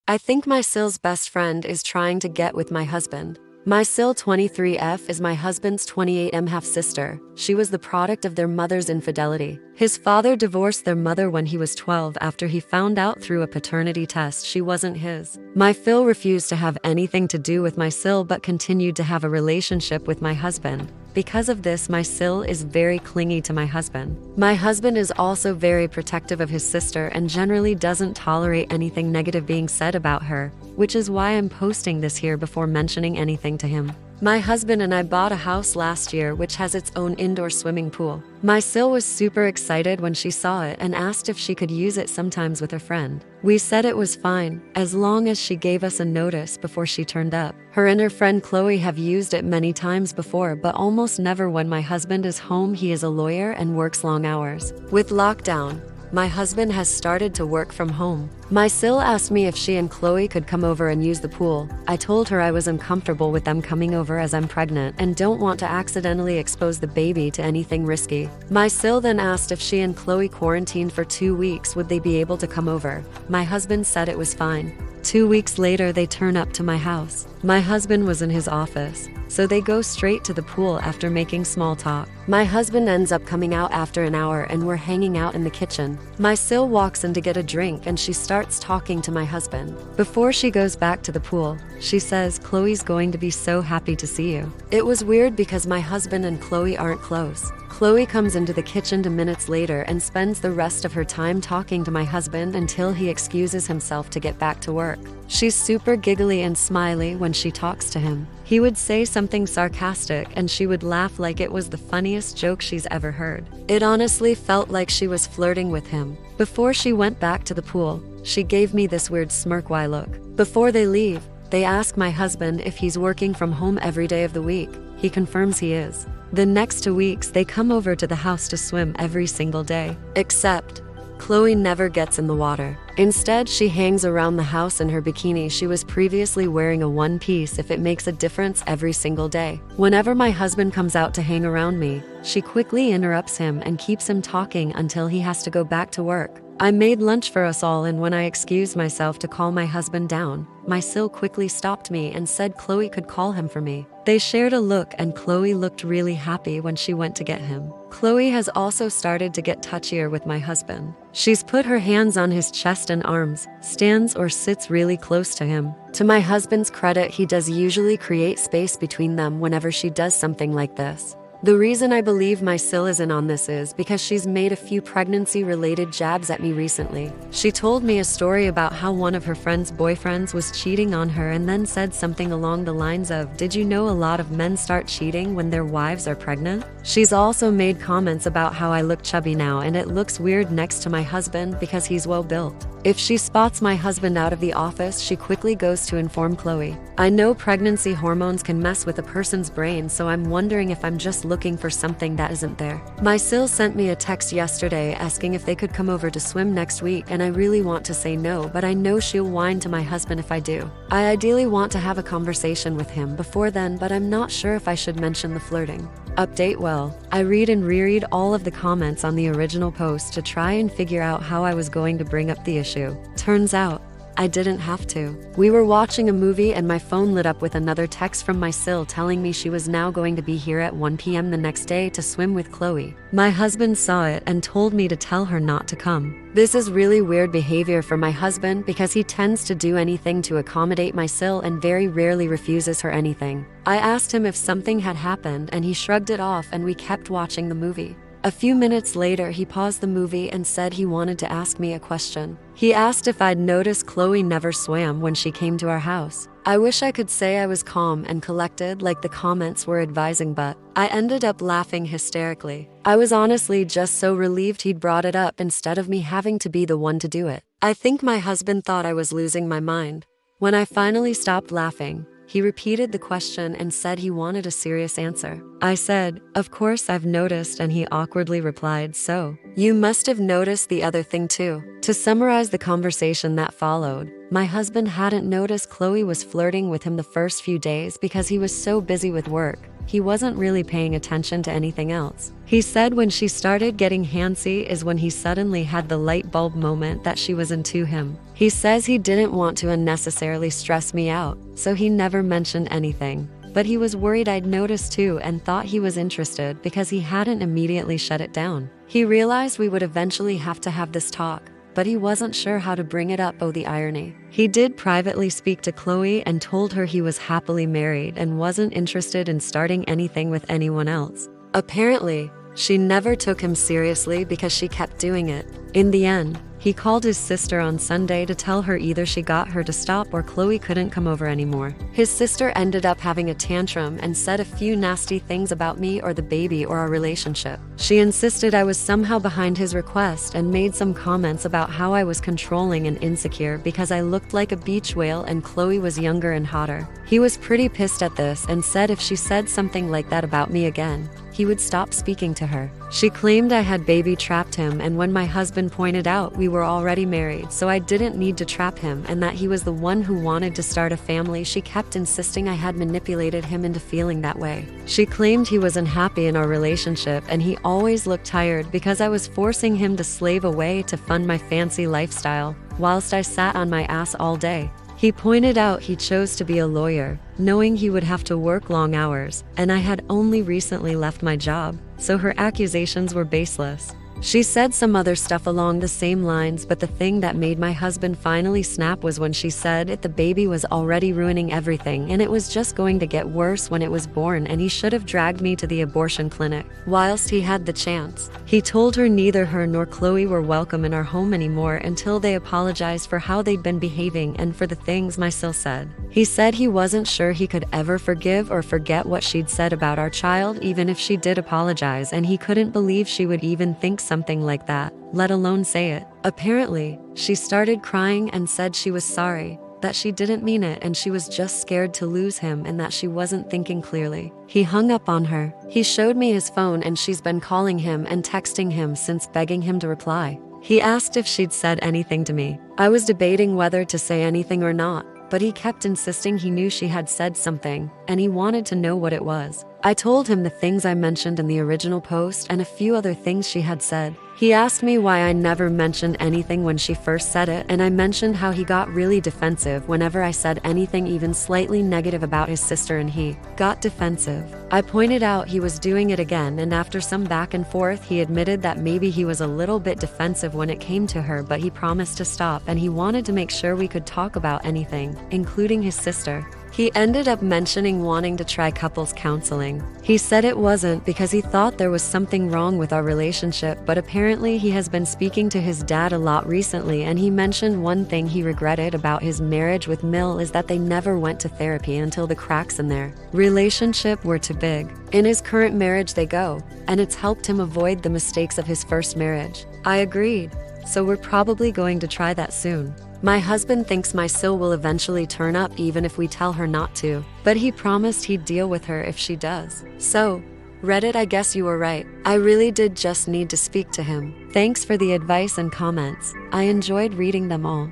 I think my SIL's best friend is trying to get with my husband. My SIL 23F is my husband's 28M half-sister. She was the product of their mother's infidelity. His father divorced their mother when he was 12 after he found out through a paternity test she wasn't his. My FIL refused to have anything to do with my SIL but continued to have a relationship with my husband. Because of this, my SIL is very clingy to my husband. My husband is also very protective of his sister and generally doesn't tolerate anything negative being said about her, which is why I'm posting this here before mentioning anything to him. My husband and I bought a house last year which has its own indoor swimming pool. My SIL was super excited when she saw it and asked if she could use it sometimes with her friend. We said it was fine, as long as she gave us a notice before she turned up. Her and her friend Chloe have used it many times before, but almost never when my husband is home. He is a lawyer and works long hours. With lockdown, my husband has started to work from home. My SIL asked me if she and Chloe could come over and use the pool. I told her I was uncomfortable with them coming over as I'm pregnant and don't want to accidentally expose the baby to anything risky. My SIL then asked if she and Chloe quarantined for 2 weeks, would they be able to come over? My husband said it was fine. 2 weeks later, they turn up to my house. My husband was in his office, so they go straight to the pool after making small talk. My husband ends up coming out after an hour and we're hanging out in the kitchen. My SIL walks in to get a drink and she starts talking to my husband. Before she goes back to the pool, she says, "Chloe's going to be so happy to see you." It was weird because my husband and Chloe aren't close. Chloe comes into the kitchen 2 minutes later and spends the rest of her time talking to my husband until he excuses himself to get back to work. She's super giggly and smiley when she talks to him. He would say something sarcastic and she would laugh like it was the funniest joke she's ever heard. It honestly felt like she was flirting with him. Before she went back to the pool, she gave me this weird smirk-y look. Before they leave, they ask my husband if he's working from home every day of the week. He confirms he is. The next 2 weeks, they come over to the house to swim every single day. Except, Chloe never gets in the water. Instead, she hangs around the house in her bikini. She was previously wearing a one-piece if it makes a difference every single day. Whenever my husband comes out to hang around me, she quickly interrupts him and keeps him talking until he has to go back to work. I made lunch for us all, and when I excused myself to call my husband down, my SIL quickly stopped me and said Chloe could call him for me. They shared a look and Chloe looked really happy when she went to get him. Chloe has also started to get touchier with my husband. She's put her hands on his chest and arms, stands or sits really close to him. To my husband's credit, he does usually create space between them whenever she does something like this. The reason I believe my SIL is in on this is because she's made a few pregnancy-related jabs at me recently. She told me a story about how one of her friend's boyfriends was cheating on her and then said something along the lines of, "Did you know a lot of men start cheating when their wives are pregnant?" She's also made comments about how I look chubby now and it looks weird next to my husband because he's well built. If she spots my husband out of the office, she quickly goes to inform Chloe. I know pregnancy hormones can mess with a person's brain, so I'm wondering if I'm just looking for something that isn't there. My SIL sent me a text yesterday asking if they could come over to swim next week, and I really want to say no, but I know she'll whine to my husband if I do. I ideally want to have a conversation with him before then, but I'm not sure if I should mention the flirting. Update: well, I read and reread all of the comments on the original post to try and figure out how I was going to bring up the issue. Turns out, I didn't have to. We were watching a movie and my phone lit up with another text from my SIL telling me she was now going to be here at 1 p.m. the next day to swim with Chloe. My husband saw it and told me to tell her not to come. This is really weird behavior for my husband because he tends to do anything to accommodate my SIL and very rarely refuses her anything. I asked him if something had happened and he shrugged it off and we kept watching the movie. A few minutes later, he paused the movie and said he wanted to ask me a question. He asked if I'd noticed Chloe never swam when she came to our house. I wish I could say I was calm and collected like the comments were advising, but I ended up laughing hysterically. I was honestly just so relieved he'd brought it up instead of me having to be the one to do it. I think my husband thought I was losing my mind. When I finally stopped laughing, he repeated the question and said he wanted a serious answer. I said, "Of course I've noticed," and he awkwardly replied, "So, you must have noticed the other thing too." To summarize the conversation that followed, my husband hadn't noticed Chloe was flirting with him the first few days because he was so busy with work. he wasn't really paying attention to anything else. He said when she started getting handsy is when he suddenly had the light bulb moment that she was into him. He says he didn't want to unnecessarily stress me out, so he never mentioned anything. But he was worried I'd noticed too and thought he was interested because he hadn't immediately shut it down. He realized we would eventually have to have this talk, but he wasn't sure how to bring it up. Oh, the irony. He did privately speak to Chloe and told her he was happily married and wasn't interested in starting anything with anyone else. Apparently, she never took him seriously because she kept doing it. In the end, he called his sister on Sunday to tell her either she got her to stop or Chloe couldn't come over anymore. His sister ended up having a tantrum and said a few nasty things about me or the baby or our relationship. She insisted I was somehow behind his request and made some comments about how I was controlling and insecure because I looked like a beach whale and Chloe was younger and hotter. He was pretty pissed at this and said if she said something like that about me again, he would stop speaking to her. She claimed I had baby trapped him, and when my husband pointed out we were already married, so I didn't need to trap him and that he was the one who wanted to start a family, she kept insisting I had manipulated him into feeling that way. She claimed he was unhappy in our relationship and he always looked tired because I was forcing him to slave away to fund my fancy lifestyle, whilst I sat on my ass all day. He pointed out he chose to be a lawyer, knowing he would have to work long hours, and I had only recently left my job, so her accusations were baseless. She said some other stuff along the same lines, but the thing that made my husband finally snap was when she said the baby was already ruining everything and it was just going to get worse when it was born and he should have dragged me to the abortion clinic whilst he had the chance. He told her neither her nor Chloe were welcome in our home anymore until they apologized for how they'd been behaving and for the things my SIL said. He said he wasn't sure he could ever forgive or forget what she'd said about our child even if she did apologize, and he couldn't believe she would even think something like that, let alone say it. Apparently, she started crying and said she was sorry, that she didn't mean it and she was just scared to lose him and that she wasn't thinking clearly. He hung up on her. He showed me his phone and she's been calling him and texting him since, begging him to reply. He asked if she'd said anything to me. I was debating whether to say anything or not, but he kept insisting he knew she had said something, and he wanted to know what it was. I told him the things I mentioned in the original post and a few other things she had said. He asked me why I never mentioned anything when she first said it, and I mentioned how he got really defensive whenever I said anything even slightly negative about his sister, and he got defensive. I pointed out he was doing it again, and after some back and forth he admitted that maybe he was a little bit defensive when it came to her, but he promised to stop and he wanted to make sure we could talk about anything, including his sister. He ended up mentioning wanting to try couples counseling. He said it wasn't because he thought there was something wrong with our relationship, but apparently he has been speaking to his dad a lot recently, and he mentioned one thing he regretted about his marriage with Mill is that they never went to therapy until the cracks in their relationship were too big. In his current marriage they go, and it's helped him avoid the mistakes of his first marriage. I agreed, so we're probably going to try that soon. My husband thinks my SIL will eventually turn up even if we tell her not to, but he promised he'd deal with her if she does. So, Reddit, I guess you were right. I really did just need to speak to him. Thanks for the advice and comments. I enjoyed reading them all.